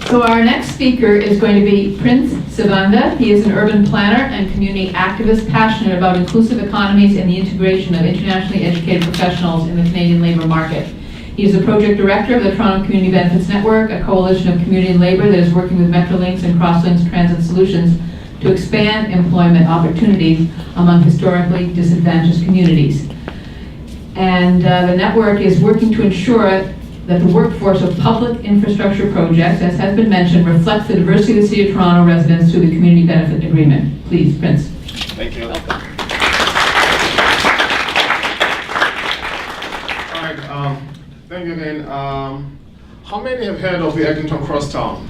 So our next speaker is going to be Prince Sibanda. He is an urban planner and community activist passionate about inclusive economies and the integration of internationally educated professionals in the Canadian labour market. He is the project director of the Toronto Community Benefits Network, a coalition of community and labour that is working with Metrolinx and Crosslinx Transit Solutions to expand employment opportunities among historically disadvantaged communities. And the network is working to ensure that the workforce of public infrastructure projects, as has been mentioned, reflects the diversity of the City of Toronto residents through the Community Benefit Agreement. Please, Prince. Thank you. Welcome. All right, thank you again. How many have heard of the Eglinton Crosstown?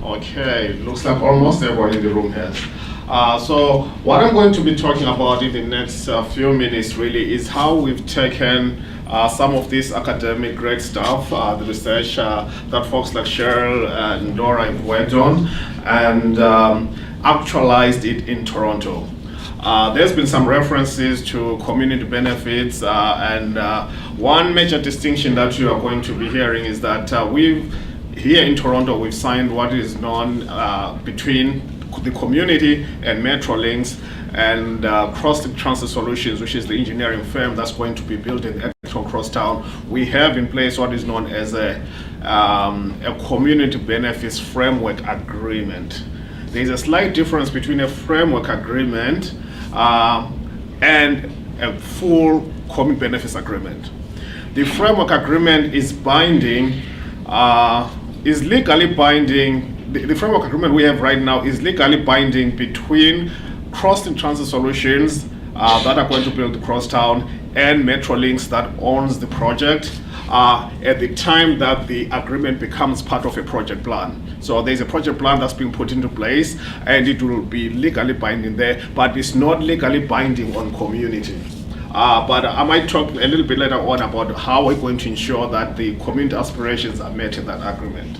Okay, looks like almost everyone in the room has. So what I'm going to be talking about in the next few minutes really is how we've taken some of this academic great stuff, the research that folks like Cheryl and Dora have worked on, and actualized it in Toronto. There's been some references to community benefits, and one major distinction that you are going to be hearing is that here in Toronto, we've signed what is known between the community and Metrolinx and Crosslinx Transit Solutions, which is the engineering firm that's going to be building Eglinton Crosstown. We have in place what is known as a community benefits framework agreement. There's a slight difference between a framework agreement and a full community benefits agreement. The framework agreement is binding, is legally binding. The framework agreement we have right now is legally binding between Crosslinx Transit Solutions that are going to build the Crosstown and Metrolinx that owns the project at the time that the agreement becomes part of a project plan. So there's a project plan that's being put into place and it will be legally binding there, but it's not legally binding on community. But I might talk a little bit later on about how we're going to ensure that the community aspirations are met in that agreement.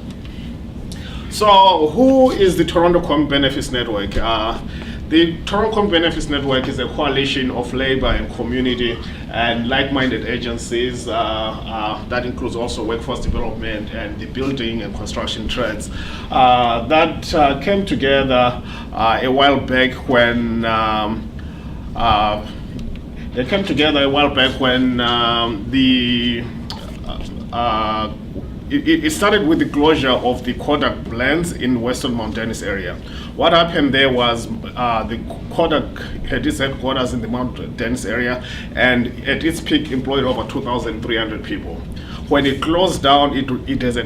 So who is the Toronto Community Benefits Network? The Toronto Community Benefits Network is a coalition of labor and community and like-minded agencies that includes also workforce development and the building and construction trades that came together a while back when it started with the closure of the Kodak blends in Western Mountainous area. What happened there was the Kodak had its headquarters in the Mountainous area and at its peak employed over 2,300 people. When it closed down, it had a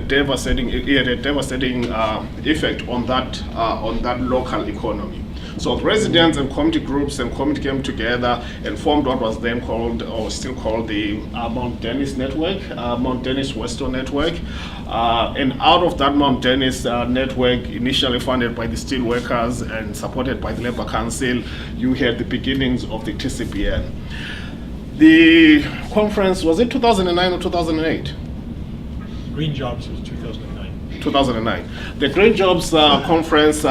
devastating effect on that local economy. So residents and community groups and community came together and formed what was then called, or still called, the Mount Dennis Network, Mount Dennis Western Network. And out of that Mount Dennis network, initially funded by the steelworkers and supported by the Labour Council, you had the beginnings of the TCBN. The conference, was it 2009 or 2008? Green Jobs was 2009. 2009. The Green Jobs conference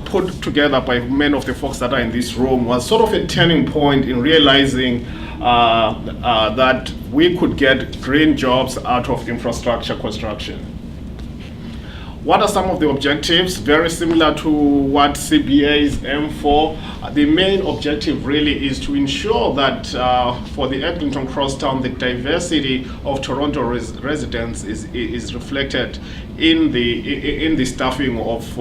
put together by many of the folks that are in this room was sort of a turning point in realizing that we could get green jobs out of infrastructure construction. What are some of the objectives? Very similar to what CBAs aim for. The main objective really is to ensure that for the Eglinton Crosstown, the diversity of Toronto residents is reflected in the staffing of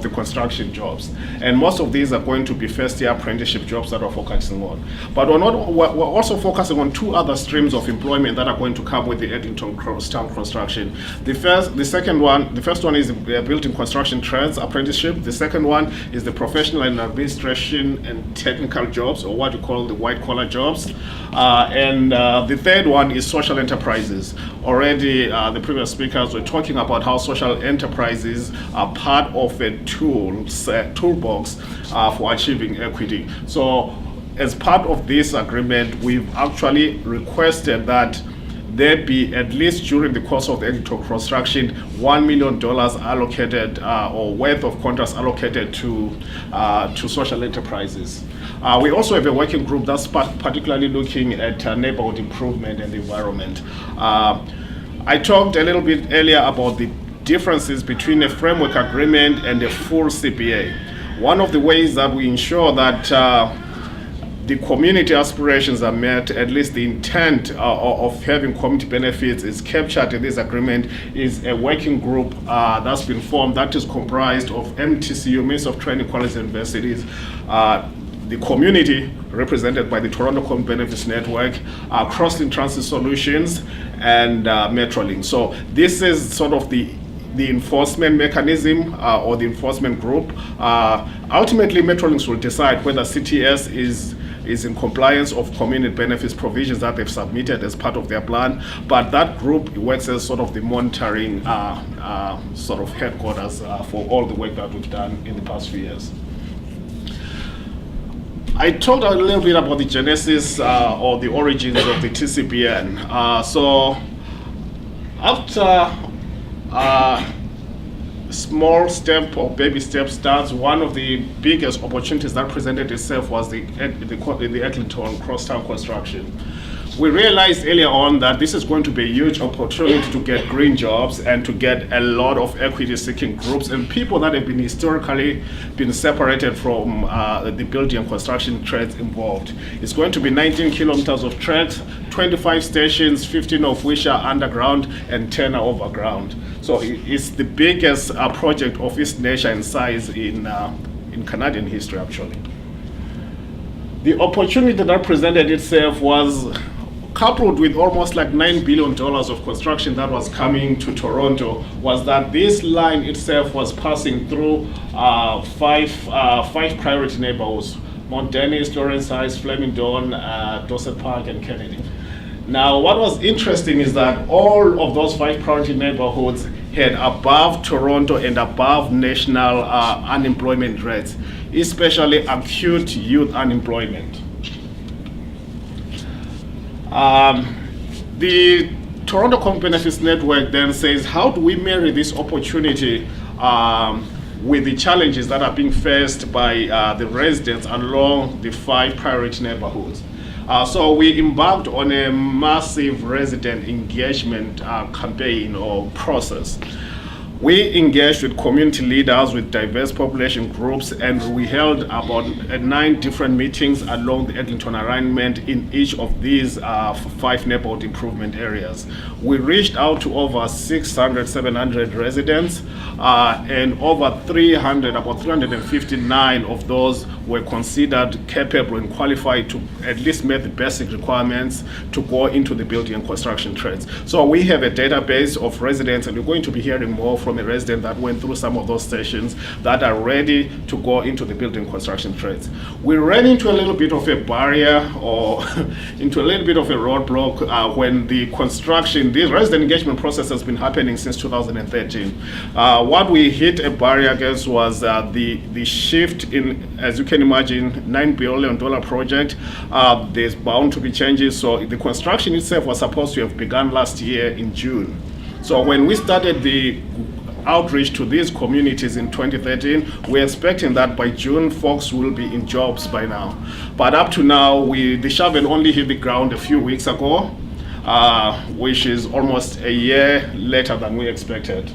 the construction jobs, and most of these are going to be first-year apprenticeship jobs that we're focusing on. But we're also focusing on two other streams of employment that are going to come with the Eglinton Crosstown construction. The first one is the built-in construction trades apprenticeship. The second one is the professional and administration and technical jobs, or what we call the white-collar jobs. And the third one is social enterprises. Already, the previous speakers were talking about how social enterprises are part of a toolbox for achieving equity. So as part of this agreement, we've actually requested that there be, at least during the course of the Eglinton construction, $1 million allocated or worth of contracts allocated to social enterprises. We also have a working group that's particularly looking at neighborhood improvement and the environment. I talked a little bit earlier about the differences between a framework agreement and a full CPA. One of the ways that we ensure that the community aspirations are met, at least the intent of having community benefits is captured in this agreement, is a working group that's been formed that is comprised of MTCU, Ministry of Training, Colleges and Universities, the community represented by the Toronto Community Benefits Network, Crossing Transit Solutions, and Metrolink. So this is sort of the enforcement mechanism or the enforcement group. Ultimately, Metrolinks will decide whether CTS is in compliance of community benefits provisions that they've submitted as part of their plan, but that group works as sort of the monitoring sort of headquarters for all the work that we've done in the past few years. I talked a little bit about the genesis or the origins of the TCBN. So after small step or baby step starts, one of the biggest opportunities that presented itself was the Eglinton crosstown construction. We realized earlier on that this is going to be a huge opportunity to get green jobs and to get a lot of equity-seeking groups and people that have been historically been separated from the building and construction trades involved. It's going to be 19 kilometers of tracks, 25 stations, 15 of which are underground and 10 are overground. So it's the biggest project of its nature and size in Canadian history, actually. The opportunity that presented itself was coupled with almost like $9 billion of construction that was coming to Toronto, was that this line itself was passing through five priority neighborhoods: Mount Dennis, Lawrence Heights, Flemington, Dorset Park, and Kennedy. Now, what was interesting is that all of those 5 priority neighborhoods had above Toronto and above national unemployment rates, especially acute youth unemployment. The Toronto Community Benefits Network then says, how do we marry this opportunity with the challenges that are being faced by the residents along the 5 priority neighborhoods? So we embarked on a massive resident engagement campaign or process. We engaged with community leaders, with diverse population groups, and we held about 9 different meetings along the Eglinton alignment in each of these 5 neighborhood improvement areas. We reached out to over 600, 700 residents, and over 300, about 359 of those were considered capable and qualified to at least meet the basic requirements to go into the building and construction trades. So we have a database of residents, and we're going to be hearing more from a resident that went through some of those stations that are ready to go into the building construction trades. We ran into a little bit of a barrier or into a little bit of a roadblock when the construction, the resident engagement process has been happening since 2013. What we hit a barrier against was the shift in, as you can imagine, $9 billion project. There's bound to be changes. So the construction itself was supposed to have begun last year in June. So when we started the outreach to these communities in 2013, we're expecting that by June, folks will be in jobs by now. But up to now, the shovel only hit the ground a few weeks ago, which is almost a year later than we expected.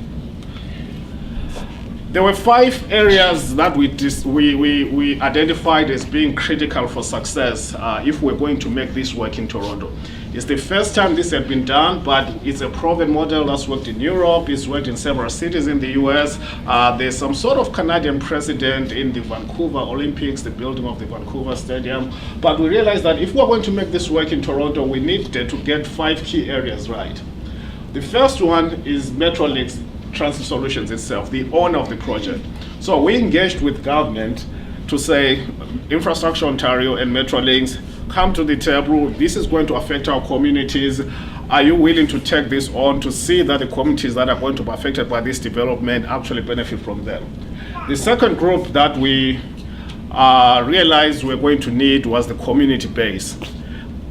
There were 5 areas that we identified as being critical for success if we're going to make this work in Toronto. It's the first time this had been done, but it's a proven model that's worked in Europe, it's worked in several cities in the US. There's some sort of Canadian precedent in the Vancouver Olympics, the building of the Vancouver Stadium. But we realized that if we're going to make this work in Toronto, we need to get 5 key areas right. The first one is Metrolink's Transit Solutions itself, the owner of the project. So we engaged with government to say, Infrastructure Ontario and Metrolinks, come to the table. This is going to affect our communities. Are you willing to take this on to see that the communities that are going to be affected by this development actually benefit from them? The second group that we realized we're going to need was the community base.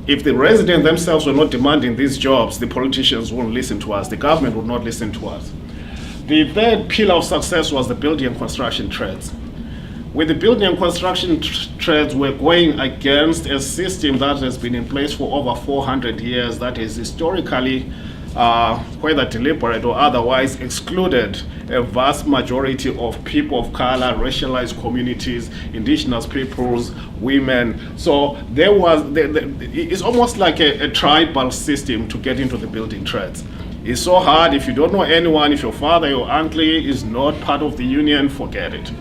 If the residents themselves were not demanding these jobs, the politicians won't listen to us, the government would not listen to us. The third pillar of success was the building and construction trades. With the building and construction trades, we're going against a system that has been in place for over 400 years that is historically whether deliberate or otherwise, excluded a vast majority of people of color, racialized communities, indigenous peoples, women. So there was, it's almost like a tribal system to get into the building trades. It's so hard. If you don't know anyone, if your father, your uncle is not part of the union, forget it.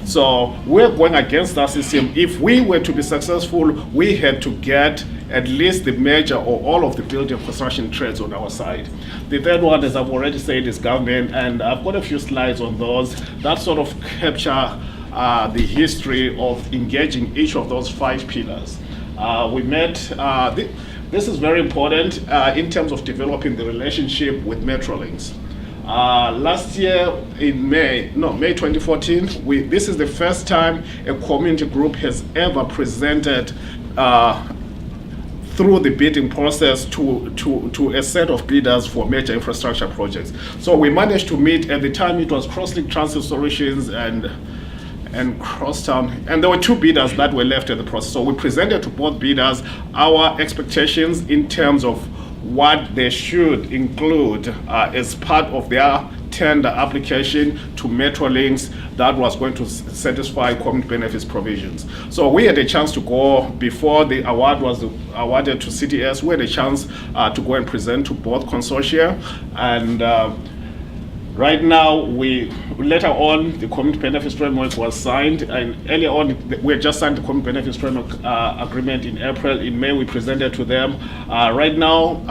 So we're going against that system. If we were to be successful, we had to get at least the major or all of the building and construction trades on our side. The third one, as I've already said, is government, and I've got a few slides on those that sort of capture the history of engaging each of those 5 pillars. We met, this is very important in terms of developing the relationship with Metrolinx. Last year in May 2014, this is the first time a community group has ever presented through the bidding process to a set of bidders for major infrastructure projects. So we managed to meet. At the time it was Crosslink Transit Solutions and Crosstown, and there were 2 bidders that were left in the process. So we presented to both bidders our expectations in terms of what they should include as part of their tender application to Metrolinx that was going to satisfy community benefits provisions. So we had a chance to go, before the award was awarded to CTS, we had a chance to go and present to both consortia, and right now, later on, the community benefits framework was signed, and earlier on, we had just signed the community benefits framework agreement in April. In May, we presented to them. Right now,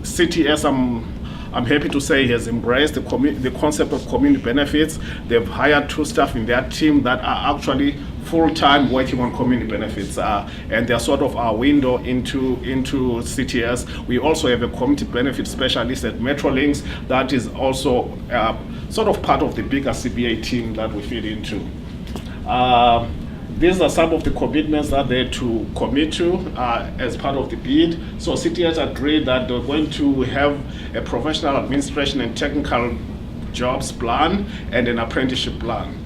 CTS, I'm happy to say, has embraced the concept of community benefits. They've hired 2 staff in their team that are actually full-time working on community benefits, and they're sort of our window into CTS. We also have a community benefit specialist at Metrolinx that is also sort of part of the bigger CBA team that we feed into. These are some of the commitments that they had to commit to as part of the bid. So CTS agreed that they're going to have a professional administration and technical jobs plan and an apprenticeship plan.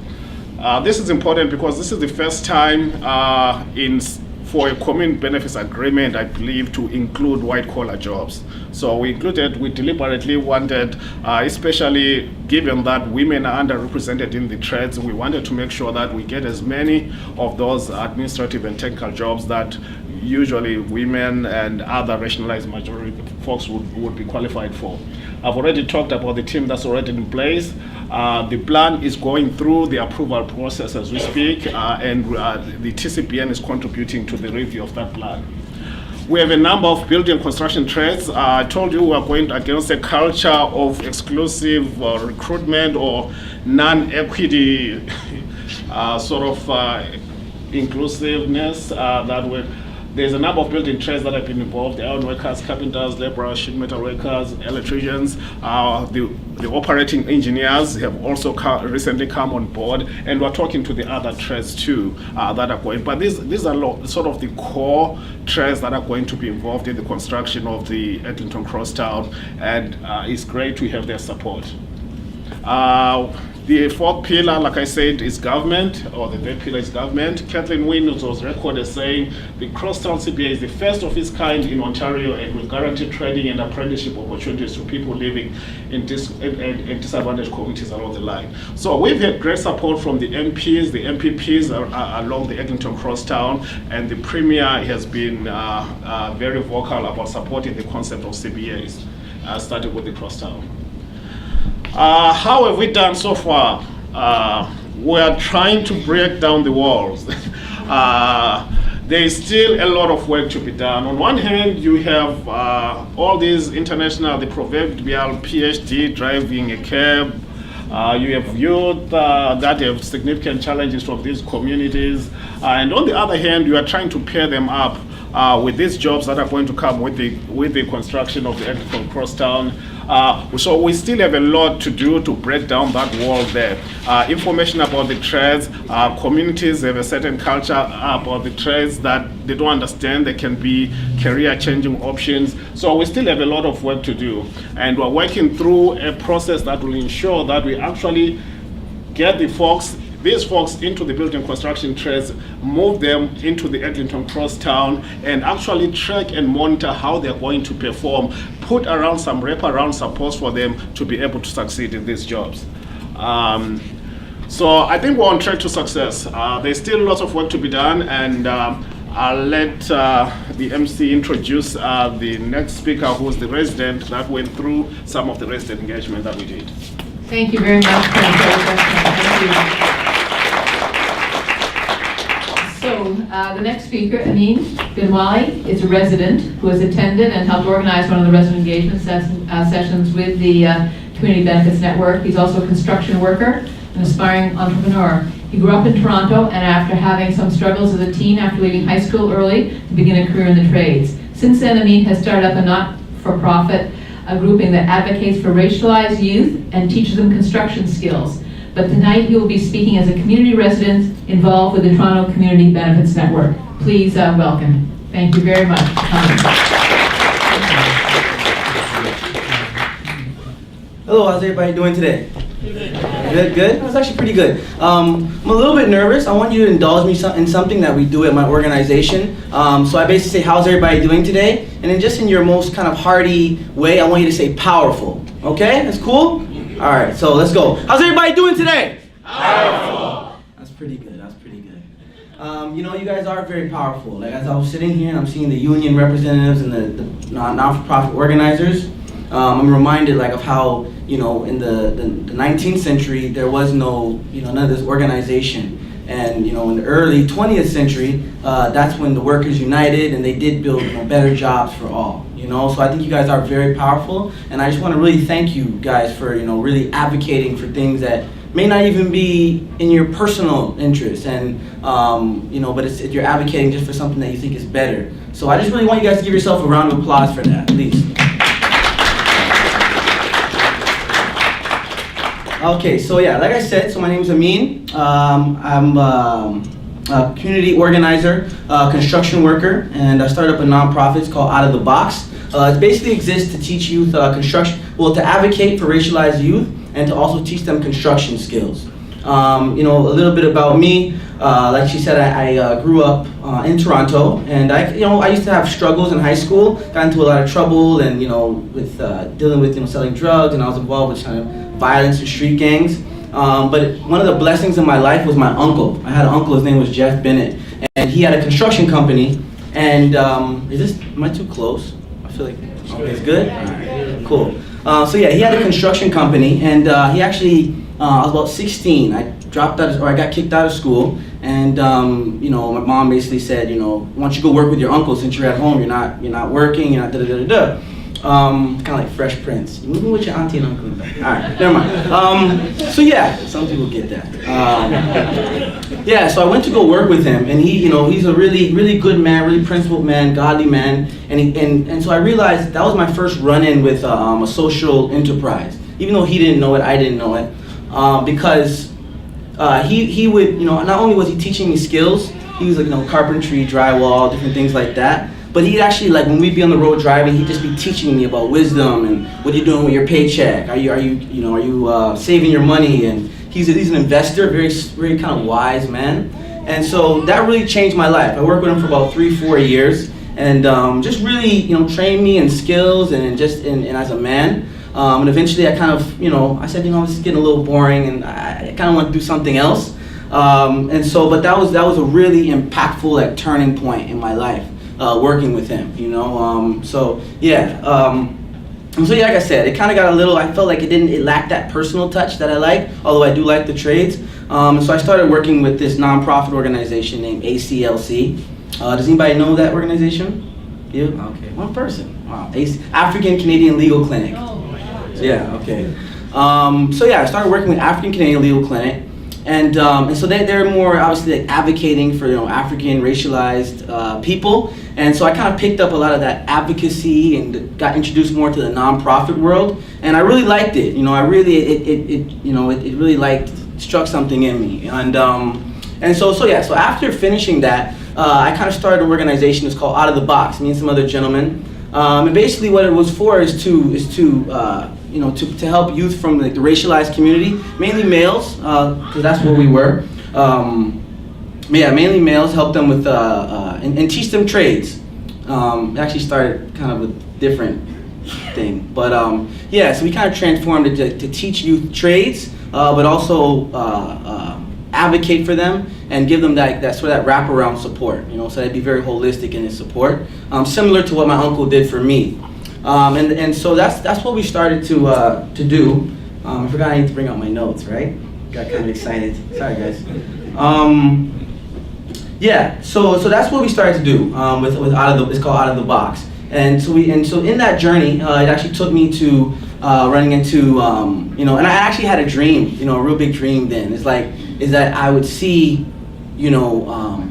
This is important because this is the first time for a community benefits agreement, I believe, to include white-collar jobs. So we deliberately wanted, especially given that women are underrepresented in the trades, we wanted to make sure that we get as many of those administrative and technical jobs that usually women and other racialized majority folks would be qualified for. I've already talked about the team that's already in place. The plan is going through the approval process as we speak, and the TCBN is contributing to the review of that plan. We have a number of building and construction trades. I told you we are going against a culture of exclusive recruitment or non-equity sort of inclusive-ness there's a number of building trades that have been involved: iron workers, carpenters, laborers, sheet metal workers, electricians. The operating engineers have also recently come on board, and we're talking to the other trades too that are going. But these are sort of the core trades that are going to be involved in the construction of the Eglinton Crosstown, and it's great to have their support. The 4th pillar, like I said, is government, or the 3rd pillar is government. Kathleen Wynne was recorded as saying the Crosstown CBA is the first of its kind in Ontario and will guarantee training and apprenticeship opportunities to people living in disadvantaged communities along the line. So we've had great support from the MPs. The MPPs are along the Eglinton Crosstown, and the Premier has been very vocal about supporting the concept of CBAs, starting with the Crosstown. How have we done so far? We are trying to break down the walls. There is still a lot of work to be done. On one hand, you have all these international, the proverbial PhD driving a cab. You have youth that have significant challenges from these communities. And on the other hand, you are trying to pair them up with these jobs that are going to come with the construction of the Eglinton Crosstown. So we still have a lot to do to break down that wall there. Information about the trades, communities have a certain culture about the trades that they don't understand. There can be career-changing options. So we still have a lot of work to do. And we're working through a process that will ensure that we actually get these folks into the building construction trades, move them into the Eglinton Crosstown, and actually track and monitor how they're going to perform put around some wraparound supports for them to be able to succeed in these jobs. So I think we're on track to success. There's still lots of work to be done, and I'll let the MC introduce the next speaker, who's the resident that went through some of the resident engagement that we did. Thank you very much, Prince. Thank you. So the next speaker, Ameen Binwalee, is a resident who has attended and helped organize one of the resident engagement sessions with the Community Benefits Network. He's also a construction worker, an aspiring entrepreneur. He grew up in Toronto, and after having some struggles as a teen after leaving high school early to begin a career in the trades. Since then, Ameen has started up a not-for-profit grouping that advocates for racialized youth and teaches them construction skills. But tonight he will be speaking as a community resident involved with the Toronto Community Benefits Network. Please welcome. Thank you very much. Hello, how's everybody doing today? Good, good? That was actually pretty good. I'm a little bit nervous. I want you to indulge me in something that we do at my organization. So I basically say, how's everybody doing today? And then just in your most kind of hearty way, I want you to say powerful. Okay, that's cool? All right, so let's go. How's everybody doing today? Powerful. That's pretty good, that's pretty good. You know, you guys are very powerful. Like as I was sitting here and I'm seeing the union representatives and the non-for-profit organizers, I'm reminded like of how, you know, in the 19th century, there was no, you know, none of this organization. And, you know, in the early 20th century, that's when the workers united and they did build, you know, better jobs for all, you know. So I think you guys are very powerful. And I just want to really thank you guys for, you know, really advocating for things that may not even be in your personal interest. And, you know, but you're advocating just for something that you think is better. So I just really want you guys to give yourself a round of applause for that, please. Okay, so yeah, like I said, so my name is Ameen. I'm a community organizer, construction worker, and I started up a nonprofit. It's called Out of the Box. It basically exists to teach youth construction, well, to advocate for racialized youth and to also teach them construction skills. You know, a little bit about me. Like she said, I grew up in Toronto, and I used to have struggles in high school. Got into a lot of trouble, and you know, with dealing with selling drugs, and I was involved with kind of violence and street gangs. But one of the blessings in my life was my uncle. I had an uncle. His name was Jeff Bennett, and he had a construction company. And am I too close? I feel like okay, it's good. All right, cool. So yeah, he had a construction company, and he actually. I was about 16. I got kicked out of school, and you know, my mom basically said, you know, why don't you go work with your uncle since you're at home? You're not working. You're not da da da da. Kind of like Fresh Prince. You're moving with your auntie and uncle. All right, never mind. So yeah, some people get that. Yeah, so I went to go work with him, and he, you know, he's a really good man, really principled man, godly man, and so I realized that was my first run-in with a social enterprise. Even though he didn't know it, I didn't know it. Because he would, you know, not only was he teaching me skills, he was like, you know, carpentry, drywall, different things like that. But he'd actually, like, when we'd be on the road driving, he'd just be teaching me about wisdom and what are you doing with your paycheck? Are you saving your money? And he's an investor, very kind of wise man. And so that really changed my life. I worked with him for about 3-4 years, and just really, you know, trained me in skills and as a man. And eventually I kind of, you know, I said, you know, this is getting a little boring, and I kind of want to do something else. But that was a really impactful, like, turning point in my life, working with him, you know. So yeah, like I said, it kind of got a little, I felt like it lacked that personal touch that I like, although I do like the trades. So I started working with this nonprofit organization named ACLC. Does anybody know that organization? You? Okay, one person. Wow. African Canadian Legal Clinic. Yeah, okay. So yeah, I started working with African Canadian Legal Clinic, and so they're more obviously like advocating for, you know, African racialized people, and so I kind of picked up a lot of that advocacy and got introduced more to the nonprofit world, and I really liked it. You know, it really struck something in me, and so after finishing that, I kind of started an organization that's called Out of the Box. Me and some other gentlemen, and basically what it was for is to help youth from the racialized community, mainly males, because that's where we were. Mainly males, help them with and teach them trades. It actually started kind of with different thing. But yeah, so we kind of transformed it to teach youth trades, but also advocate for them and give them that sort of that wraparound support, you know, so that'd be very holistic in its support, similar to what my uncle did for me. And so that's what we started to do. I forgot I need to bring out my notes, right? Got kind of excited. Sorry, guys. Yeah, so that's what we started to do with it's called Out of the Box. And so in that journey, it actually took me to running into you know, and I actually had a dream, you know, a real big dream then. Is that I would see, you know,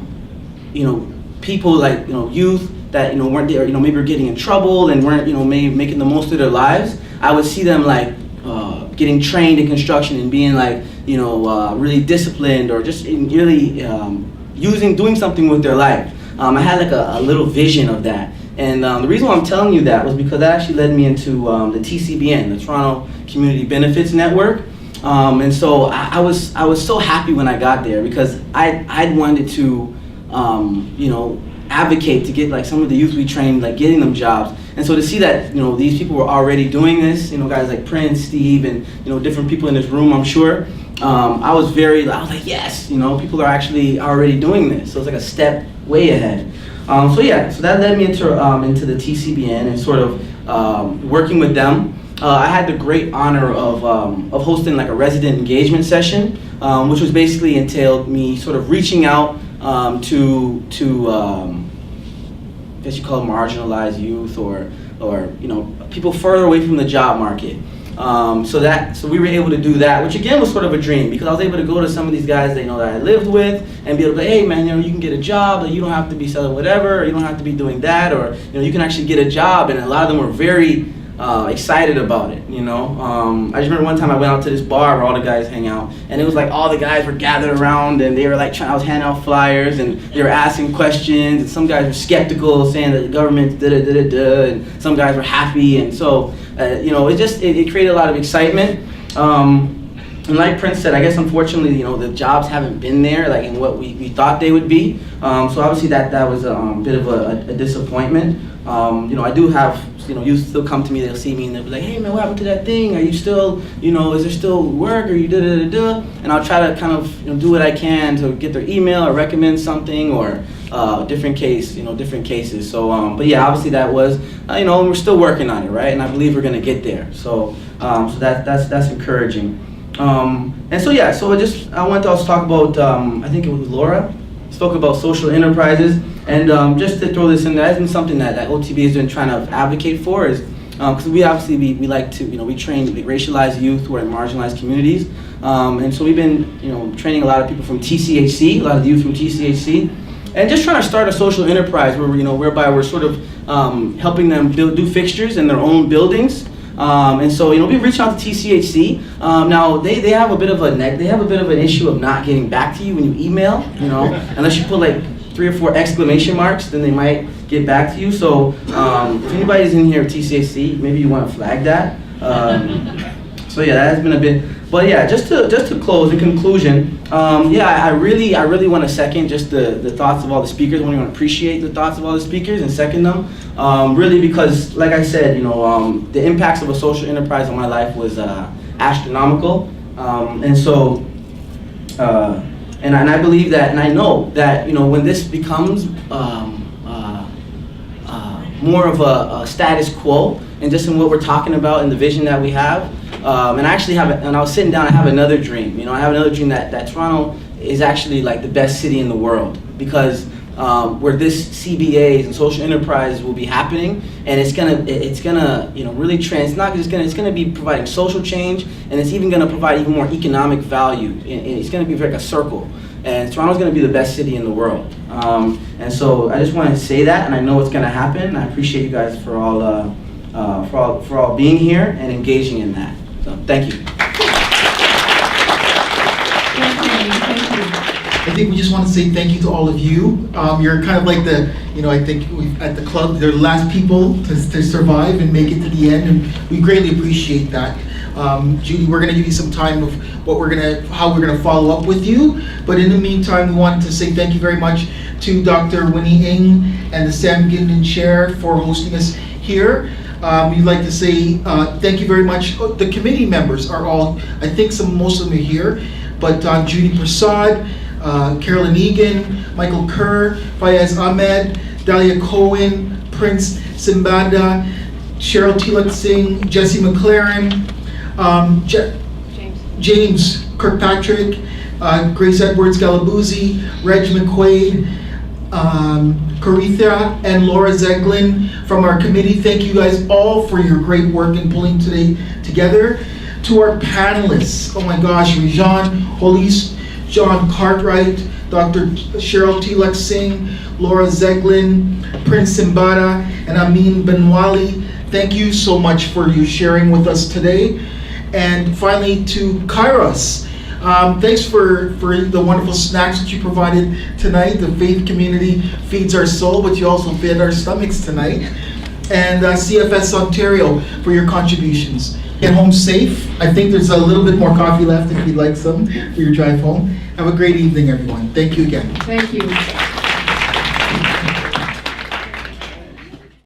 people like, you know, youth that, you know, weren't there, you know, maybe were getting in trouble and weren't, you know, maybe making the most of their lives. I would see them like getting trained in construction and being like, you know, really disciplined or just really doing something with their life. I had like a little vision of that. And the reason why I'm telling you that was because that actually led me into the TCBN, the Toronto Community Benefits Network. And so I was so happy when I got there because I'd wanted to, you know, advocate to get like some of the youth we trained, like getting them jobs. And so to see that, you know, these people were already doing this, you know, guys like Prince, Steve, and, you know, different people in this room, I'm sure. I was like, yes, you know, people are actually already doing this. So it's like a step way ahead. So yeah, so that led me into the TCBN and sort of working with them. I had the great honor of hosting like a resident engagement session, which was basically entailed me sort of reaching out to I guess you call it marginalized youth or you know, people further away from the job market. So we were able to do that, which again was sort of a dream because I was able to go to some of these guys that, you know, that I lived with and be able to say, hey man, you know, you can get a job, that you don't have to be selling whatever, or you don't have to be doing that, or, you know, you can actually get a job. And a lot of them were very excited about it, you know. I just remember one time I went out to this bar where all the guys hang out, and it was like all the guys were gathered around and they were like I was handing out flyers and they were asking questions, and some guys were skeptical, saying that the government da-da-da-da-da, and some guys were happy. And so you know, it created a lot of excitement. And like Prince said, I guess unfortunately, you know, the jobs haven't been there like in what we thought they would be. So obviously that was a bit of a disappointment. You know, I do have, you know, youth still come to me, they'll see me and they'll be like, hey man, what happened to that thing? Are you still, you know, is there still work? Or you da-da-da-da? And I'll try to kind of, you know, do what I can to get their email or recommend something or different cases. So, but yeah, obviously that was, you know, we're still working on it, right? And I believe we're gonna get there. So, so that's encouraging. And so yeah, so I want to also talk about, I think it was Laura, spoke about social enterprises. And just to throw this in there, that's been something that OTB has been trying to advocate for, is because we obviously we like to, you know, we train racialized youth who are in marginalized communities, and so we've been, you know, training a lot of people from TCHC, a lot of the youth from TCHC, and just trying to start a social enterprise where, you know, whereby we're sort of helping them do fixtures in their own buildings. And so, you know, we reached out to TCHC. Now they have a bit of an issue of not getting back to you when you email, you know, unless you put like 3 or 4 exclamation marks, then they might get back to you. So if anybody's in here at TCHC, maybe you want to flag that. So yeah, that has been a bit. But yeah, just to close, in conclusion, yeah, I really want to second just the thoughts of all the speakers. I want to appreciate the thoughts of all the speakers and second them. Really, because like I said, you know, the impacts of a social enterprise on my life was astronomical, and so. And I believe that, and I know that, you know, when this becomes more of a status quo, and just in what we're talking about and the vision that we have, and I actually and I was sitting down, I have another dream. You know, I have another dream that Toronto is actually like the best city in the world, because where this CBAs and social enterprise will be happening, and it's gonna you know, really it's gonna be providing social change, and it's even gonna provide even more economic value, and it's gonna be like a circle, and Toronto's gonna be the best city in the world. And so I just want to say that, and I know it's gonna happen. I appreciate you guys for all being here and engaging in that. So thank you. I think we just want to say thank you to all of you. You're kind of like I think at the club, they're the last people to survive and make it to the end, and we greatly appreciate that. Judy, we're going to give you some time of how we're going to follow up with you. But in the meantime, we wanted to say thank you very much to Dr. Winnie Ng and the Sam Gindin Chair for hosting us here. We'd like to say thank you very much. The committee members are all, I think most of them are here, but Judy Prasad, Carolyn Egan, Michael Kerr, Fayez Ahmed, Dahlia Cohen, Prince Sibanda, Cheryl Tilak Singh, Jesse McLaren, James Kirkpatrick, Grace Edwards Galabuzzi, Reg McQuaid, Coretha, and Laura Zeglin from our committee. Thank you guys all for your great work in pulling today together. To our panelists, oh my gosh, Rajan Holis, John Cartwright, Dr. Cheryl Tilak Singh, Laura Zeglin, Prince Sibanda, and Ameen Binwalee. Thank you so much for your sharing with us today. And finally to Kairos. Thanks for the wonderful snacks that you provided tonight. The faith community feeds our soul, but you also fed our stomachs tonight. And CFS Ontario for your contributions. Get home safe. I think there's a little bit more coffee left if you'd like some for your drive home. Have a great evening, everyone. Thank you again. Thank you.